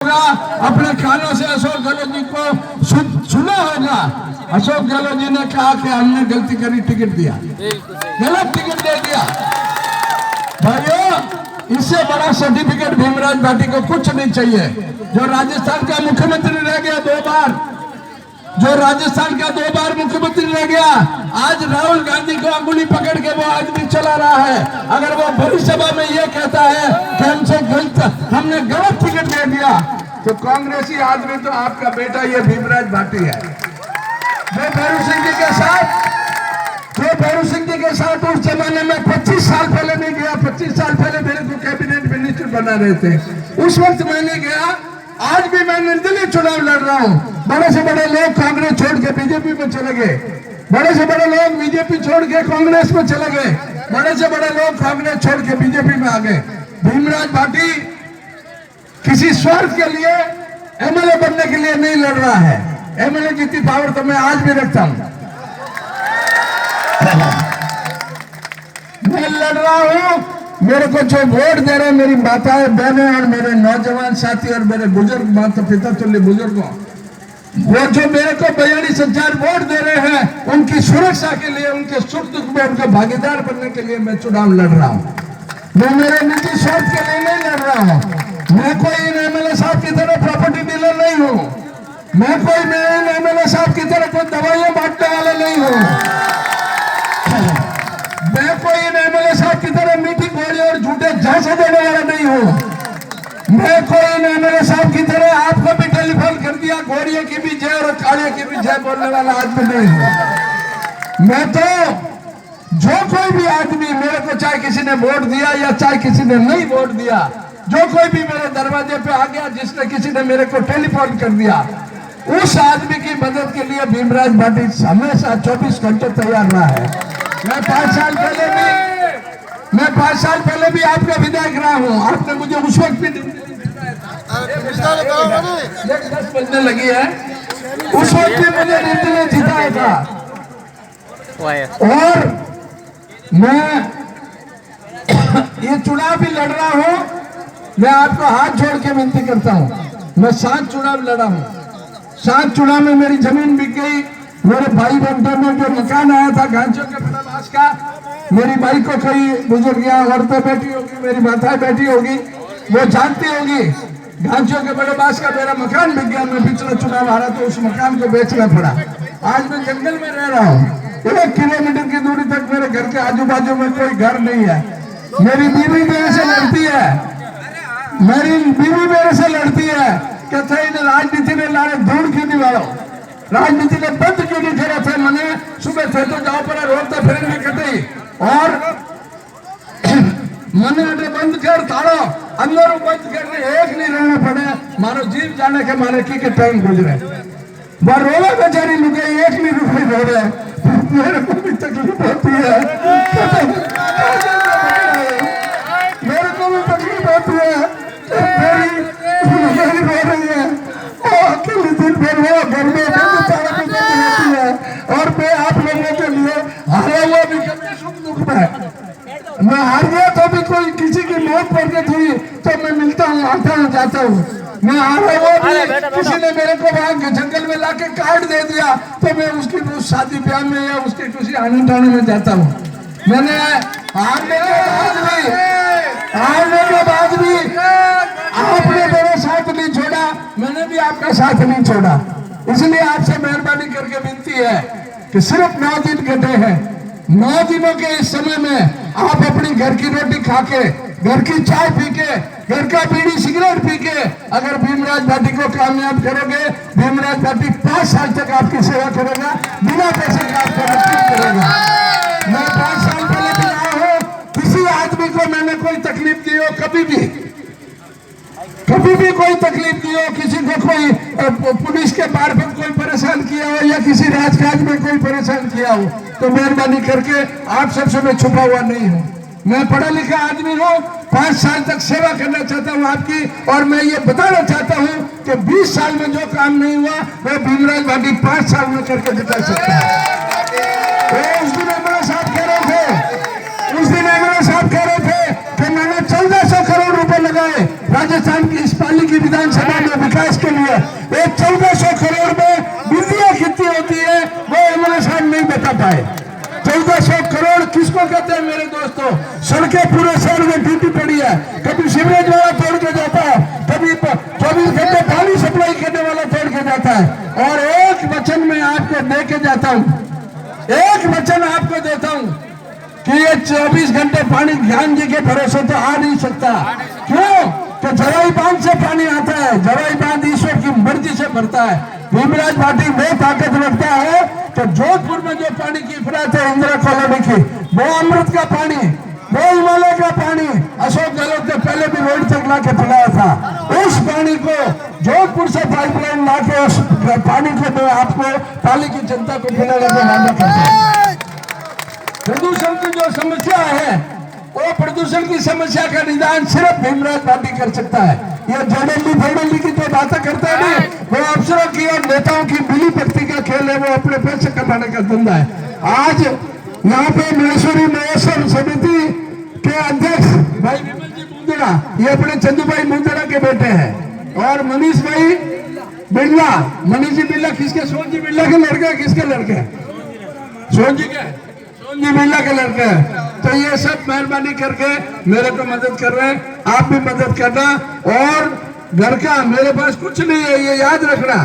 अपने कानों से अशोक गहलोत जी को सुना होगा। अशोक गहलोत जी ने कहा कि हमने गलती करी, टिकट दिया, गलत टिकट दे दिया। भाइयों, इससे बड़ा सर्टिफिकेट भीमराज भाटी को कुछ नहीं चाहिए। जो राजस्थान का मुख्यमंत्री रह गया 2 बार, जो राजस्थान का 2 बार मुख्यमंत्री रह गया, आज राहुल गांधी को अंगुली पकड़ के वो आदमी चला रहा है। अगर वो भरी सभा में ये कहता है कि हमने गलत टिकट दे दिया, तो कांग्रेसी आदमी तो आपका बेटा ये भीमराज भाटी है। जो भैरू सिंह जी के साथ उस जमाने में 25 साल पहले नहीं गया। 25 साल पहले मेरे को कैबिनेट मिनिस्टर बना रहे थे, उस वक्त मैं नहीं गया। आज भी मैं निर्दलीय चुनाव लड़ रहा हूँ। बड़े से बड़े लोग कांग्रेस छोड़ के बीजेपी में चले गए, बड़े से बड़े लोग बीजेपी छोड़ के कांग्रेस में चले गए, बड़े से बड़े लोग कांग्रेस छोड़ के बीजेपी में आ गए। भीमराज भाटी किसी स्वार्थ के लिए एमएलए बनने के लिए नहीं लड़ रहा है। एमएलए जितनी पावर तो मैं आज भी रखता हूं। मैं लड़ रहा हूं। मेरे को जो वोट दे रहे, मेरी माताएं बहनें और मेरे नौजवान साथी और मेरे बुजुर्ग माता पिता तुल्य बुजुर्गों, वो जो मेरे को 42,000 वोट दे रहे हैं, उनकी सुरक्षा के लिए, उनके सुख दुख में उनका भागीदार बनने के लिए मैं चुनाव लड़ रहा हूँ। मैं मेरे निजी स्वार्थ के लिए नहीं लड़ रहा हूँ। मैं कोई एमएलए साहब की तरह प्रॉपर्टी डीलर नहीं हूँ। मैं कोई एमएलए साहब की तरह कोई दवाइयां बांटने वाला नहीं हूँ। मैं कोई एमएलए साहब की तरह मीठी गोली और झूठे झांसे देने वाला नहीं हूँ। मैं कोई एमएलए साहब की तरह आपको भी टेलीफोन कर दिया, गोरियों की भी जय और कालियों की भी जय बोलने वाला आदमी नहीं हूँ। मैं तो जो कोई भी आदमी मेरे को, चाहे किसी ने वोट दिया या चाहे किसी ने नहीं वोट दिया, जो कोई भी मेरे दरवाजे पे आ गया, जिसने किसी ने मेरे को टेलीफोन कर दिया, उस आदमी की मदद के लिए भीमराज भाटी हमेशा 24 घंटे तैयार रहा है। मैं 5 साल पहले भी आपका विधायक रहा हूँ। आपने मुझे उस वक्त भी 10 बजने लगी है, उस वक्त भी मुझे निर्दलीय जिताया था। और मैं ये चुनाव भी लड़ रहा हूँ। मैं आपको हाथ जोड़ के विनती करता हूँ। मैं 7 चुनाव लड़ा हूँ। 7 चुनाव में मेरी जमीन बिक गई। मेरे भाई बंधुओं में जो मकान आया था घांचों के बड़ाबास का, मेरी भाई को कई बुजुर्गियां औरतें बैठी होगी, मेरी माताएं बैठी होगी, वो जानती होगी। घांचों के बड़ाबास का मेरा मकान बिक गया। मैं पिछला चुनाव हारा तो उस मकान को बेचना पड़ा। आज मैं जंगल में रह रहा हूँ। 1 किलोमीटर की दूरी तक मेरे घर के आजू बाजू में कोई घर नहीं है। मेरी बीवी मेरे से लड़ती है, कहते हैं राजनीति ने लाने दूर क्यों नहीं वालों, राजनीति ने बंद क्यों नहीं करे थे। मैंने सुबह थे तो जाओ पर रोकते फिर कटी और मैंने बंद कर ताड़ो अंदर बंद करने एक नहीं रहना पड़े। मारो जीव जाने के मारे की टाइम गुजरे, वह रोवे बेचारी लुके एक नहीं रुपये रो रहे। मेरे को भी तकलीफ होती है, मेरे को भी तकलीफ होती है। मेरी रो रही है, अकेले दिन भर वो घर में होती है। और मैं आप लोगों के लिए हारा हुआ भी कभी सुख दुख में, मैं हार गया तो भी कोई किसी की मौत प्रकट हुई तो मैं मिलता हूँ, आता हूँ, जाता हूँ। मैं हारा हुआ भी, किसी ने मेरे को वहां जंगल में लाके कार्ड दे दिया तो मैं उसकी शादी ब्याह में या उसकी किसी आनंद ठाने में जाता हूँ। मैंने हारने के बाद भी आपने मेरा साथ नहीं छोड़ा, मैंने भी आपका साथ नहीं छोड़ा। इसलिए आपसे मेहरबानी करके विनती है कि सिर्फ 9 दिन घटे हैं। 9 दिनों के इस समय में आप अपनी घर की रोटी खा के, घर की चाय पी के, घर का बीड़ी सिगरेट पी के अगर भीमराज भाटी को कामयाब करोगे, भीमराज भाटी 5 साल तक आपकी सेवा करेगा, बिना पैसे का आपको मदद करेगा। मैं 5 साल पहले भी आया हूँ, किसी आदमी को मैंने कोई तकलीफ दी हो, कभी भी कोई तकलीफ दी हो, किसी को कोई पुलिस के मार्फत कोई परेशान किया हो या किसी राजकाज में कोई परेशान किया हो, तो मेहरबानी करके आप सबसे मैं छुपा हुआ नहीं हूँ। मैं पढ़ा लिखा आदमी हूँ, 5 साल तक सेवा करना चाहता हूँ आपकी। और मैं ये बताना चाहता हूँ कि 20 साल में जो काम नहीं हुआ वो भीमराज भाटी 5 साल में करके दिखा सकता है। उस दिन एमएलए साहब कह रहे थे कि मैंने 1400 करोड़ रुपए लगाए, राजस्थान की इस पाली की विधानसभा में विकास के लिए एक 1400 करोड़ में बिल्डियां कितनी होती है वो एमएलए साहब नहीं बता पाए। 1400 करोड़ किसको कहते हैं मेरे दोस्तों? सड़कें पूरे शहर में टूटी पड़ी है, कभी सीवरेज वाला तोड़ के जाता है, कभी 24 घंटे पानी सप्लाई करने वाला तोड़ के जाता है। और एक वचन में आपको दे के जाता हूं, एक वचन आपको देता हूं कि ये 24 घंटे पानी ज्ञान जी के भरोसे तो आ नहीं सकता। क्यों? तो जवाई बांध से पानी आता है, जवाई बांध ईश्वर की मर्जी से भरता है। भीमराज भाटी वो ताकत रखता है तो जोधपुर में जो पानी की फरात है इंदिरा कॉलोनी की, वो अमृत का पानी, वो हिमालय का पानी अशोक गहलोत ने पहले भी रोड तक ला के पिलाया था। उस पानी को जोधपुर से पाइपलाइन ला के उस पानी को मैं आपको पाली की जनता को पिलाने का वादा करता हूं। प्रदूषण की जो समस्या है वो प्रदूषण की समस्या का निदान सिर्फ भीमराज भाटी कर सकता है। ये जोड़ेली की जो बातें करता है ना, वो अफसरों की और नेताओं की मिली भक्ति का खेल है, वो अपने पैसे कमाने का धंधा है। आज यहाँ पे महेश्वरी महोत्सव समिति के अध्यक्ष भाई विमल जी मुंदड़ा, ये अपने चंदूभाई मुंदड़ा के बेटे हैं। और मनीष भाई बिरला, मनीष जी बिरला किसके? सोन जी बिरला के लड़के, किसके लड़के? सोन जी के, सोन जी बिरला के लड़के हैं। तो ये सब मेहरबानी करके मेरे को मदद कर रहे हैं, आप भी मदद करना। और घर का मेरे पास कुछ नहीं है, ये याद रखना।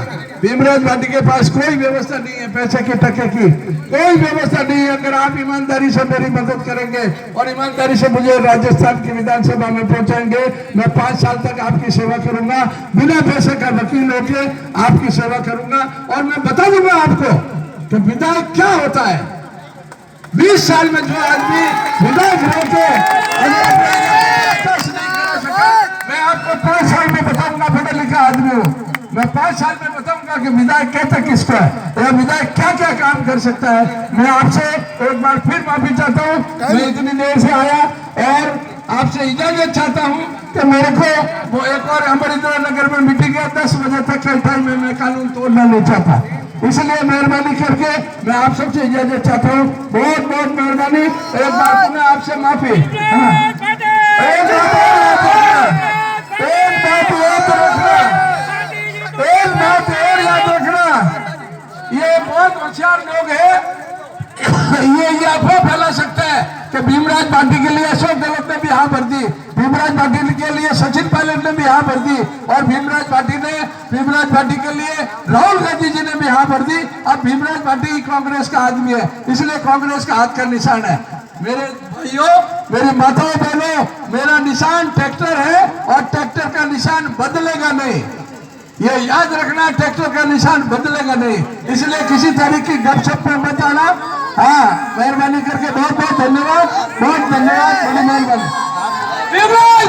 भीमराज भाटी के पास कोई व्यवस्था नहीं है, पैसे के टके की कोई व्यवस्था नहीं है। अगर आप ईमानदारी से मेरी मदद करेंगे और ईमानदारी से मुझे राजस्थान की विधानसभा में पहुंचाएंगे, मैं 5 साल तक आपकी सेवा करूंगा, बिना पैसे का वकील होके आपकी सेवा करूंगा। और मैं बता दूंगा आपको कि विधायक क्या होता है। 20 साल में जो आदमी विधायक रहते मैं आपको 5 साल में बताऊंगा, पढ़ा लिखा आदमी हूँ, मैं 5 साल में बताऊंगा कि विधायक कहता किसको है और विधायक क्या क्या काम कर सकता है। मैं आपसे एक बार फिर माफी चाहता हूँ, मैं इतनी देर से आया और आपसे इजाजत चाहता हूँ कि मेरे को वो एक और अमरिंद्र नगर में मीटिंग है 10 बजे तक के टाइम में मैं कानून तोड़ना नहीं चाहता, इसलिए मेहरबानी करके मैं आप सबसे इजाजत चाहता हूँ। बहुत बहुत मेहरबानी, एक बार पुनः आपसे माफी। एक बात और याद रखना, ये बहुत होशियार लोग हैं, ये अफवाह फैला सकता है कि भीमराज भाटी के लिए अशोक गहलोत ने भी हाँ भर दी, भीमराज भाटी के लिए सचिन पायलट ने भी हाँ भर दी, और भीमराज भाटी के लिए राहुल गांधी जी ने भी हाँ भर दी। अब भीमराज भाटी कांग्रेस का आदमी है, इसलिए कांग्रेस का हाथ का निशान है। मेरे भाइयों, मेरी माताओं बहनों, मेरा निशान ट्रैक्टर है और ट्रैक्टर का निशान बदलेगा नहीं, ये याद रखना, ट्रैक्टर का निशान बदलेगा नहीं। इसलिए किसी तरह की गपशप में मत आना। हाँ, मेहरबानी करके बहुत बहुत धन्यवाद, बहुत धन्यवाद, बड़ी मेहरबानी।